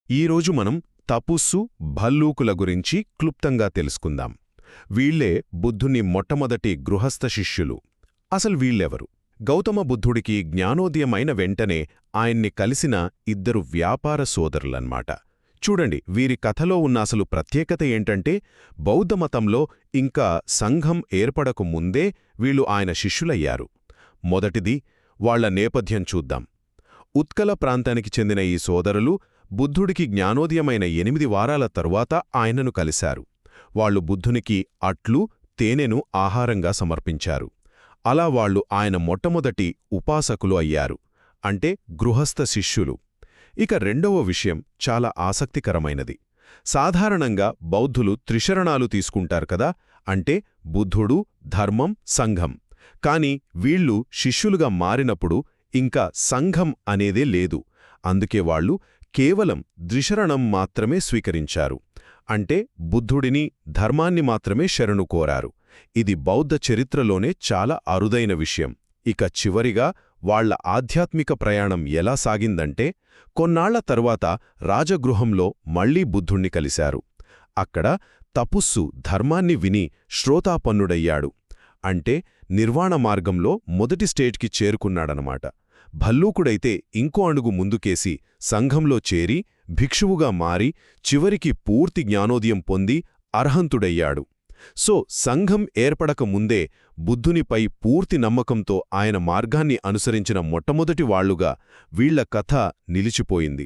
ఈరోజు మనం తపుస్సు భల్లూకుల గురించి క్లుప్తంగా తెలుసుకుందాం. వీళ్లే బుద్ధుని మొట్టమొదటి గృహస్థ శిష్యులు. అసలు వీళ్ళెవరు? గౌతమ బుద్ధుడికి జ్ఞానోదయమైన వెంటనే ఆయన్ని కలిసిన ఇద్దరు వ్యాపార సోదరులన్మాట. చూడండి, వీరి కథలో ఉన్న అసలు ప్రత్యేకత ఏంటంటే, బౌద్ధమతంలో ఇంకా సంఘం ఏర్పడకు ముందే వీళ్ళు ఆయన శిష్యులయ్యారు. మొదటిది, వాళ్ల నేపథ్యం చూద్దాం. ఉత్కల ప్రాంతానికి చెందిన ఈ సోదరులు బుద్ధుడికి జ్ఞానోదయమైన 8 వారాల తరువాత ఆయనను కలిశారు. వాళ్లు బుద్ధునికి అట్లు, తేనెను ఆహారంగా సమర్పించారు. అలా వాళ్లు ఆయన మొట్టమొదటి ఉపాసకులు అయ్యారు, అంటే గృహస్థ శిష్యులు. ఇక రెండవ విషయం చాలా ఆసక్తికరమైనది. సాధారణంగా బౌద్ధులు త్రిశరణాలు తీసుకుంటారు కదా, అంటే బుద్ధుడు, ధర్మం, సంఘం. కాని వీళ్లు శిష్యులుగా మారినప్పుడు ఇంకా సంఘం అనేదే లేదు. అందుకే వాళ్లు కేవలం ద్విశరణం మాత్రమే స్వీకరించారు. అంటే బుద్ధుడిని, ధర్మాన్ని మాత్రమే శరణు కోరారు. ఇది బౌద్ధ చరిత్రలోనే చాలా అరుదైన విషయం. ఇక చివరిగా వాళ్ల ఆధ్యాత్మిక ప్రయాణం ఎలా సాగిందంటే, కొన్నాళ్ల తరువాత రాజగృహంలో మళ్లీ బుద్ధుణ్ణి కలిశారు. అక్కడ తపుస్సు ధర్మాన్ని విని శ్రోతాపన్నుడయ్యాడు. అంటే నిర్వాణ మార్గంలో మొదటి స్టేజ్కి చేరుకున్నాడనమాట. భల్లూకుడైతే ఇంకో అడుగు ముందుకేసి సంఘంలో చేరి భిక్షువుగా మారి చివరికి పూర్తి జ్ఞానోదయం పొంది అర్హంతుడయ్యాడు. సో సంఘం ఏర్పడక ముందే బుద్ధునిపై పూర్తి నమ్మకంతో ఆయన మార్గాన్ని అనుసరించిన మొట్టమొదటి వాళ్లుగా వీళ్ల కథ నిలిచిపోయింది.